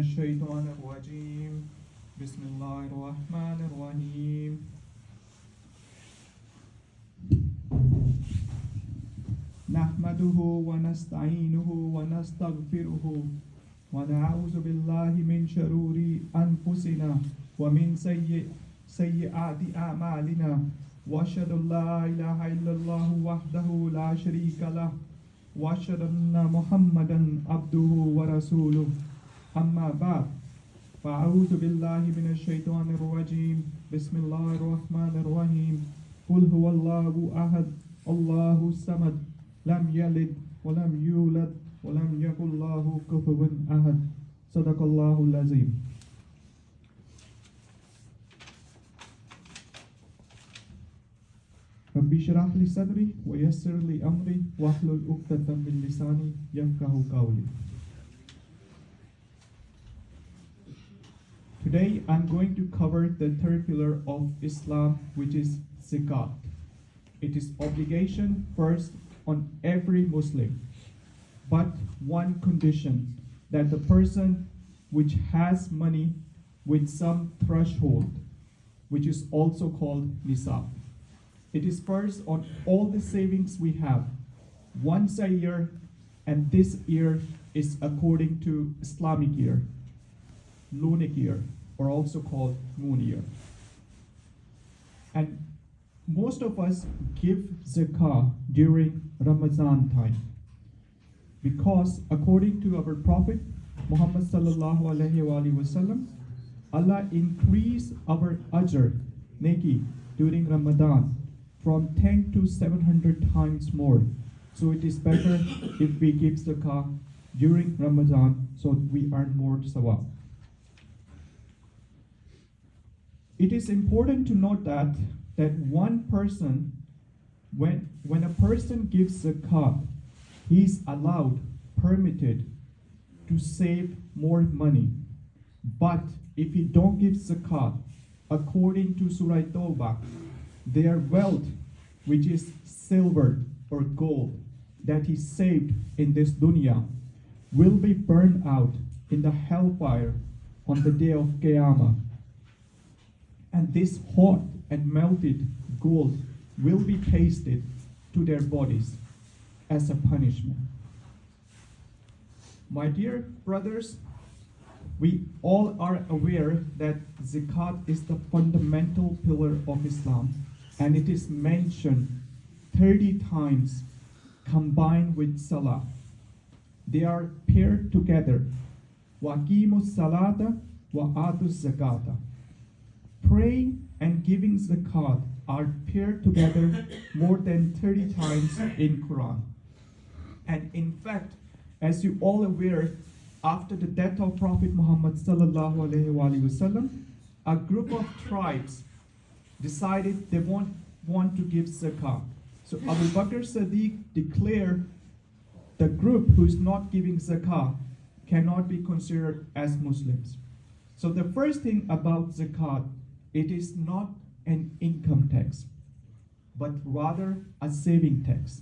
الشيطان الرجيم بسم الله الرحمن الرحيم نحمده ونستعينه ونستغفره ونعوذ بالله من شرور أنفسنا ومن سيئات أعمالنا وأشهد أن لا إله إلا الله وحده لا شريك له وأشهد أن محمدا عبده ورسوله أما بعد فأعوذ بالله من الشيطان الرجيم بسم الله الرحمن الرحيم قل هو الله أحد الله الصمد لم يلد ولم يولد ولم يكن له كفوا أحد صدق الله العظيم. رب اشرح لي صدري ويسر لي أمري واحلل عقدة من لساني يفقهوا قولي. Today I'm going to cover the third pillar of Islam, which is zakat. It is obligation first on every Muslim, but one condition, that the person which has money with some threshold, which is also called nisab. It is first on all the savings we have once a year, and this year is according to Islamic year, lunar year, or also called moon year. And most of us give zakah during Ramadan time, because according to our Prophet Muhammad sallallahu alaihi wasallam, Allah increase our ajr, neki, during Ramadan from 10 to 700 times more. So it is better if we give zakah during Ramadan so we earn more sawab. It is important to note that one person, when a person gives zakat, he is allowed, permitted to save more money. But if he don't give zakat, according to Surah Tawbah, their wealth, which is silver or gold, that he saved in this dunya, will be burned out in the hellfire on the day of Qiyamah. And this hot and melted gold will be pasted to their bodies as a punishment. My dear brothers, we all are aware that zakat is the fundamental pillar of Islam, and it is mentioned 30 times combined with salah. They are paired together. وَأَقِيمُوا الصَّلَاةَ وَآتُوا الزَّكَاةَ. Praying and giving zakat are paired together more than 30 times in Quran. And in fact, as you all aware, after the death of Prophet Muhammad sallallahu alaihi wasallam, a group of tribes decided they want to give zakah. So Abu Bakr Siddiq declared the group who is not giving zakah cannot be considered as Muslims. So the first thing about zakat, it is not an income tax, but rather a saving tax.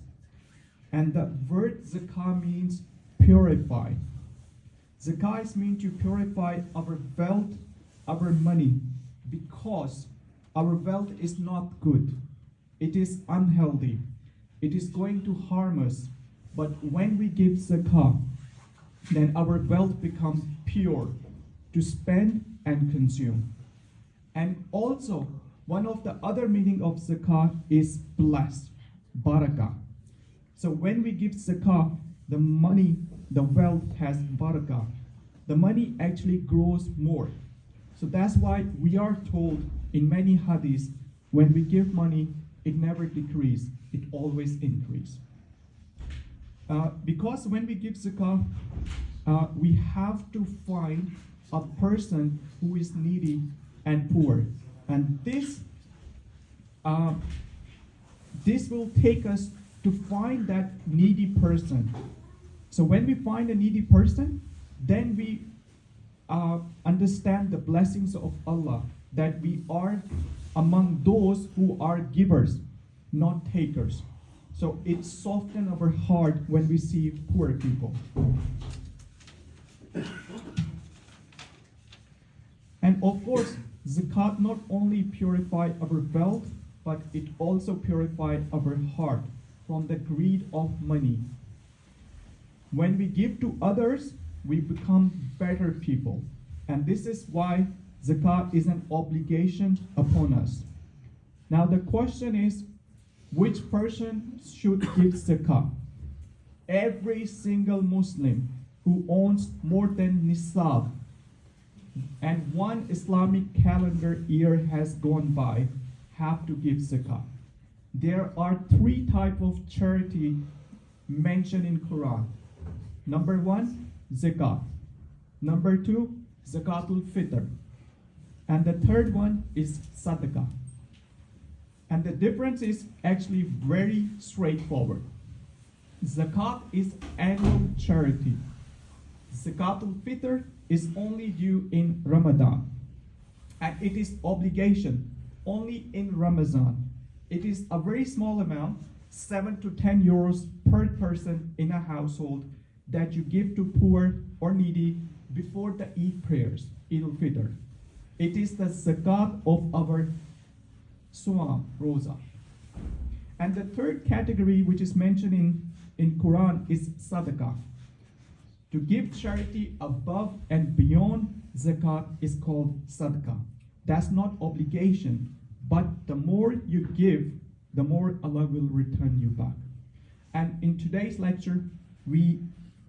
And the word zakah means purify. Zakah means to purify our wealth, our money, because our wealth is not good. It is unhealthy. It is going to harm us. But when we give zakah, then our wealth becomes pure to spend and consume. And also, one of the other meaning of zakah is blessed, barakah. So when we give zakah, the money, the wealth has barakah. The money actually grows more. So that's why we are told in many hadiths, when we give money, it never decreases, it always increases. Because when we give zakah, we have to find a person who is needy and poor. And this will take us to find that needy person. So when we find a needy person, then we understand the blessings of Allah, that we are among those who are givers, not takers. So it softens our heart when we see poor people. And of course, zakat not only purify our wealth, but it also purify our heart from the greed of money. When we give to others, we become better people. And this is why zakat is an obligation upon us. Now the question is, which person should give zakat? Every single Muslim who owns more than nisab and one Islamic calendar year has gone by have to give zakat. There are three types of charity mentioned in Quran. Number one, zakat. Number two, zakatul fitr. And the third one is sadaqah. And the difference is actually very straightforward. Zakat is annual charity. Zakatul fitr is only due in Ramadan. And it is obligation only in Ramadan. It is a very small amount, 7 to 10 euros per person in a household that you give to poor or needy before the Eid prayers, Eid al-Fitr. It is the zakat of our Suam, Rosa. And the third category which is mentioned in Quran is sadaqah. To give charity above and beyond zakat is called sadaqah. That's not obligation, but the more you give, the more Allah will return you back. And in today's lecture, we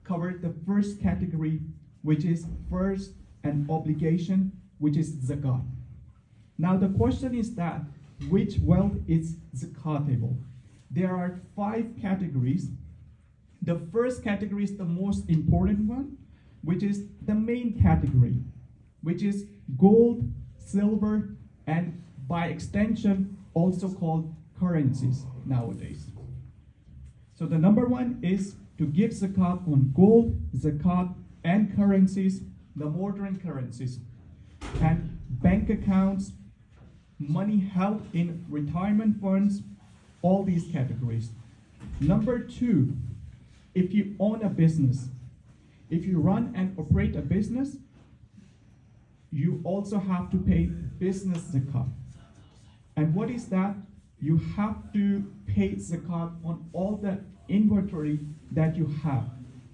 covered the first category, which is first an obligation, which is zakat. Now the question is that, which wealth is zakatable? There are 5 categories. The first category is the most important one, which is the main category, which is gold, silver, and by extension, also called currencies nowadays. So the number one is to give zakat on gold, zakat, and currencies, the modern currencies, and bank accounts, money held in retirement funds, all these categories. Number 2, if you own a business, if you run and operate a business, you also have to pay business zakat. And what is that? You have to pay zakat on all the inventory that you have.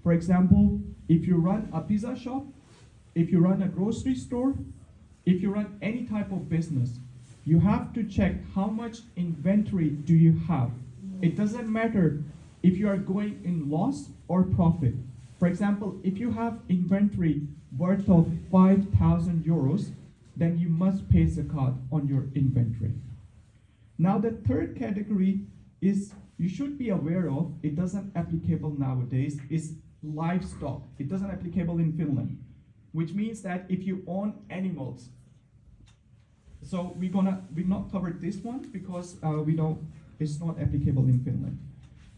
For example, if you run a pizza shop, if you run a grocery store, if you run any type of business, you have to check how much inventory do you have. It doesn't matter if you are going in loss or profit. For example, if you have inventory worth of 5,000 euros, then you must pay zakat on your inventory. Now the third category is, you should be aware of, it doesn't applicable nowadays, is livestock. It doesn't applicable in Finland, which means that if you own animals, so we not cover this one because it's not applicable in Finland.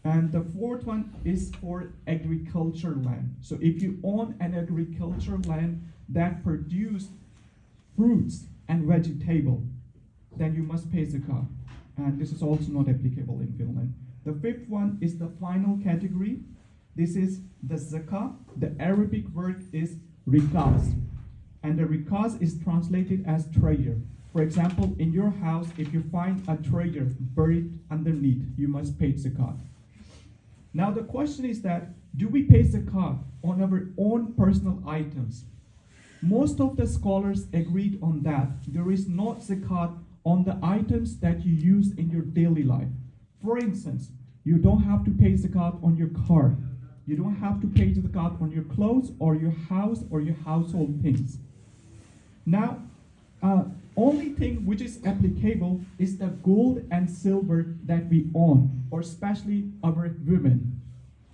And the fourth one is for agriculture land. So if you own an agriculture land that produce fruits and vegetable, then you must pay zakat. And this is also not applicable in Finland. The fifth one is the final category. This is the zakah. The Arabic word is rikaz. And the rikaz is translated as treasure. For example, in your house, if you find a treasure buried underneath, you must pay zakat. Now the question is that, do we pay zakat on our own personal items? Most of the scholars agreed on that. There is not zakat on the items that you use in your daily life. For instance, you don't have to pay zakat on your car. You don't have to pay zakat on your clothes or your house or your household things. Now, only thing which is applicable is the gold and silver that we own, or especially our women.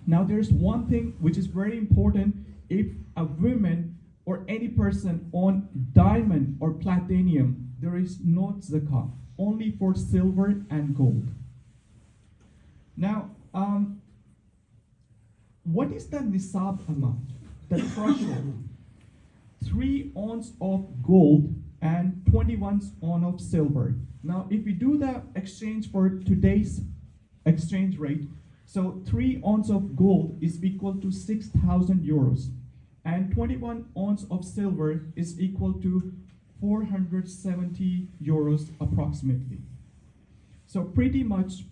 Now there's one thing which is very important. If a woman or any person own diamond or platinum, there is no zakat, only for silver and gold. Now, what is the nisab amount, the threshold? 3 ounces of gold and 21 ounces of silver. Now, if we do the exchange for today's exchange rate, so 3 ounces of gold is equal to 6,000 euros, and 21 ounces of silver is equal to 470 euros approximately. So pretty much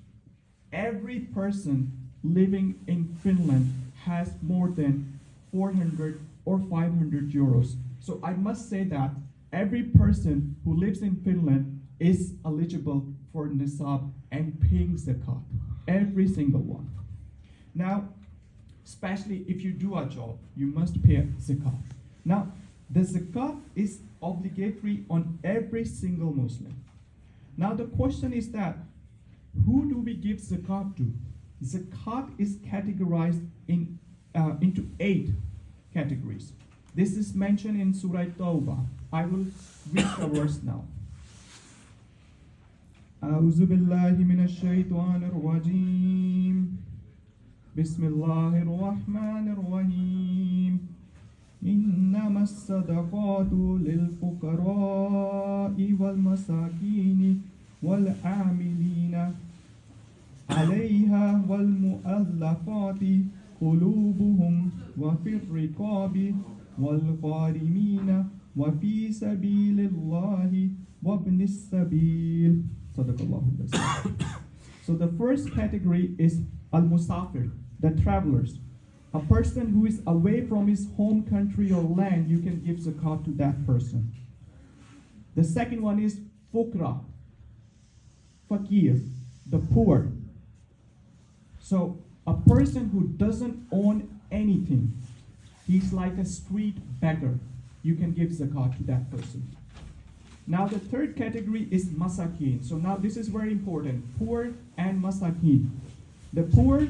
every person living in Finland has more than 400 or 500 euros. So I must say that every person who lives in Finland is eligible for nisab and paying zakat. Every single one. Now, especially if you do a job, you must pay zakat. Now, the zakat is obligatory on every single Muslim. Now the question is that, who do we give zakat to? Zakat is categorized into 8 categories. This is mentioned in Surah Tawbah. I will read the verse now. أعوذ بالله من الشيطان الرجيم بسم الله الرحمن الرحيم إنما الصدقات للفقراء والمساكين والعاملين عليها والمؤلفات قلوبهم وفي الرقاب والغارمين وفي سبيل الله وابن السبيل. صدق الله العظيم. So the first category is al-musafir, the travelers. A person who is away from his home country or land, you can give zakat to that person. The second one is fukra, fakir, the poor. So a person who doesn't own anything, he's like a street beggar, you can give zakat to that person. Now the third category is masakin. So now this is very important, poor and masakin. The poor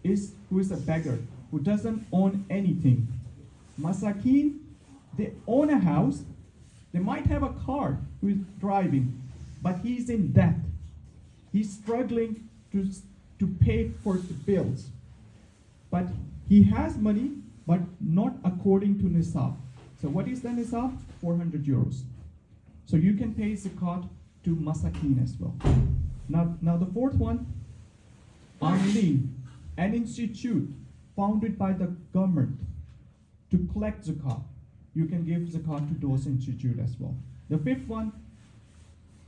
is who is a beggar, who doesn't own anything. Masakin, they own a house, they might have a car who is driving, but he's in debt. He's struggling to pay for the bills. But he has money, but not according to nisab. So what is the nisab? 400 euros. So you can pay zakat to masakin as well. Now the fourth one, Amlin, an institute founded by the government to collect zakat. You can give zakat to those institutes as well. The fifth one,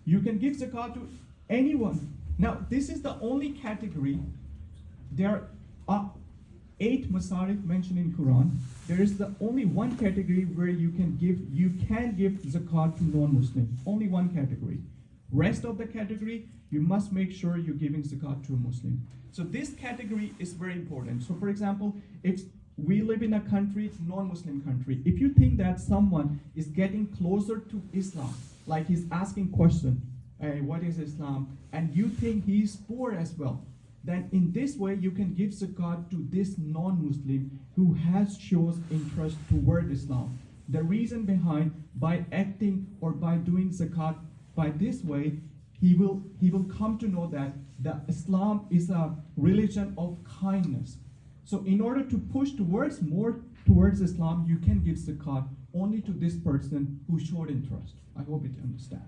you can give zakat to anyone. Now this is the only category. There are 8 masarif mentioned in Quran. There is the only one category where you can give zakat to non-Muslim. Only one category. Rest of the category, you must make sure you're giving zakat to a Muslim. So this category is very important. So for example, if we live in a country, it's non-Muslim country. If you think that someone is getting closer to Islam, like he's asking question, hey, what is Islam? And you think he's poor as well, then in this way you can give zakat to this non-Muslim who has shown interest toward Islam. The reason behind, by acting or by doing zakat by this way, he will come to know that Islam is a religion of kindness. So in order to push more towards Islam, you can give zakat only to this person who showed interest. I hope you understand.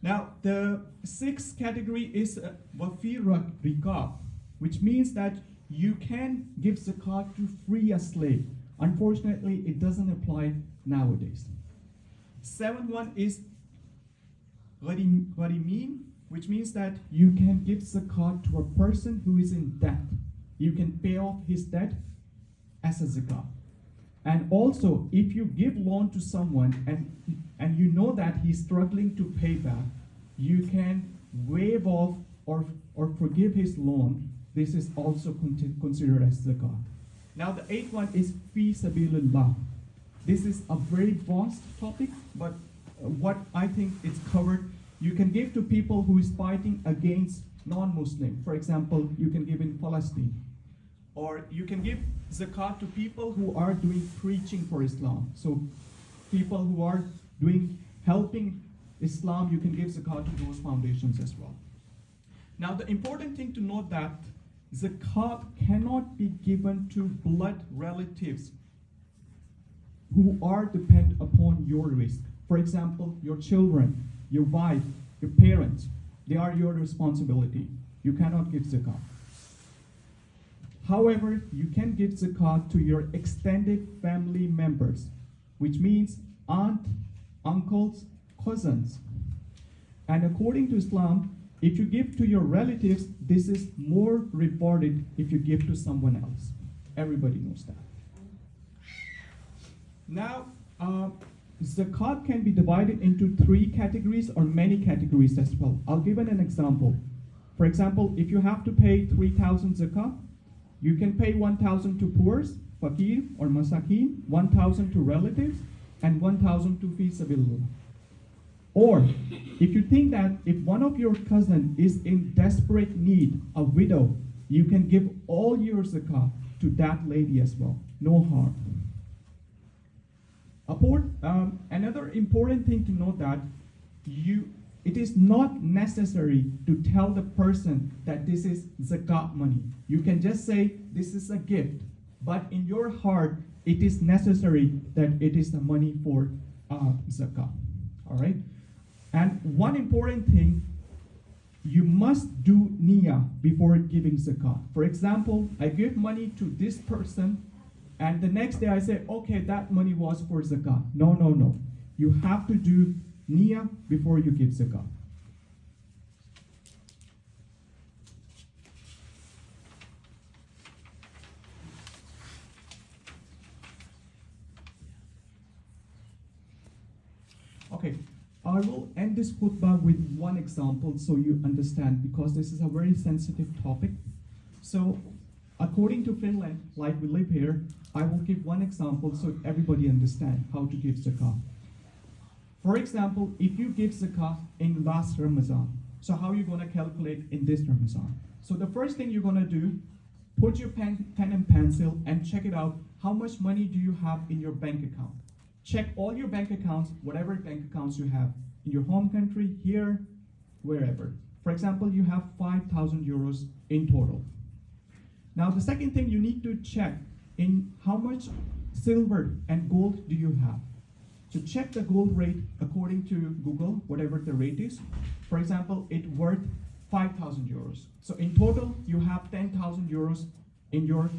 Now, the 6th category is wafir rikab, which means that you can give zakat to free a slave. Unfortunately, it doesn't apply nowadays. 7th one is gharimin, which means that you can give zakat to a person who is in debt. You can pay off his debt as a zakat. And also, if you give loan to someone and you know that he's struggling to pay back, you can waive off or forgive his loan. This is also considered as zakat. Now the 8th one is fi sabilillah. This is a very vast topic, but what I think it's covered, you can give to people who is fighting against non-Muslim. For example, you can give in Palestine. Or you can give zakat to people who are doing preaching for Islam. So people who are helping Islam, you can give zakat to those foundations as well. Now the important thing to note that zakat cannot be given to blood relatives who are dependent upon your risk. For example, your children, your wife, your parents, they are your responsibility. You cannot give zakat. However, you can give zakat to your extended family members, which means aunt, uncles, cousins. And according to Islam, if you give to your relatives, this is more rewarded if you give to someone else. Everybody knows that. Now, zakat can be divided into 3 categories or many categories as well. I'll give an example. For example, if you have to pay 3,000 zakat, you can pay 1,000 to poor, fakir or masakin, 1,000 to relatives, and 1,000 to fi sabilillah. Or, if you think that if one of your cousin is in desperate need, a widow, you can give all your zakat to that lady as well. No harm. Another important thing to note that it is not necessary to tell the person that this is zakat money. You can just say this is a gift, but in your heart, it is necessary that it is the money for zakat. All right. And one important thing, you must do niyyah before giving zakat. For example, I give money to this person, and the next day I say, okay, that money was for zakat. No. You have to do niyyah before you give zakat. Okay, I will end this khutbah with one example so you understand, because this is a very sensitive topic. So, according to Finland, like we live here, I will give one example so everybody understands how to give zakat. For example, if you give zakat in last Ramadan, so how are you going to calculate in this Ramadan? So the first thing you're going to do, put your pen and pencil and check it out. How much money do you have in your bank account? Check all your bank accounts, whatever bank accounts you have, in your home country, here, wherever. For example, you have 5,000 euros in total. Now, the second thing you need to check in how much silver and gold do you have. So check the gold rate according to Google, whatever the rate is. For example, it's worth 5,000 euros. So in total, you have 10,000 euros in your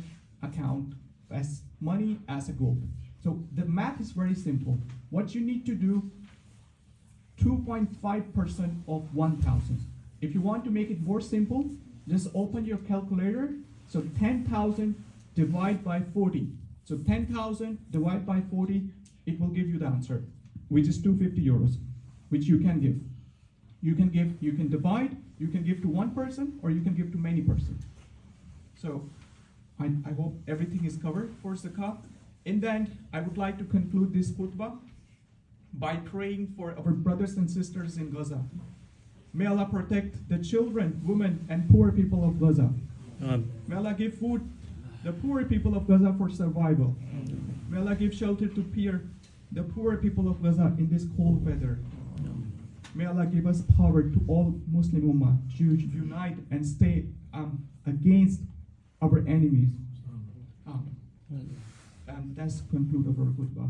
account as money as a gold. So the math is very simple. What you need to do, 2.5% of 1,000. If you want to make it more simple, just open your calculator. So 10,000 divided by 40. So 10,000 divided by 40, it will give you the answer, which is 250 euros, which you can give. You can divide, you can give to one person, or you can give to many persons. So I hope everything is covered for zakat. In the end, I would like to conclude this khutbah by praying for our brothers and sisters in Gaza. May Allah protect the children, women, and poor people of Gaza. May Allah give food the poor people of Gaza for survival. May Allah give shelter to the poor people of Gaza in this cold weather. May Allah give us power to all Muslim Ummah to unite and stay against our enemies. And that's conclude our khutbah.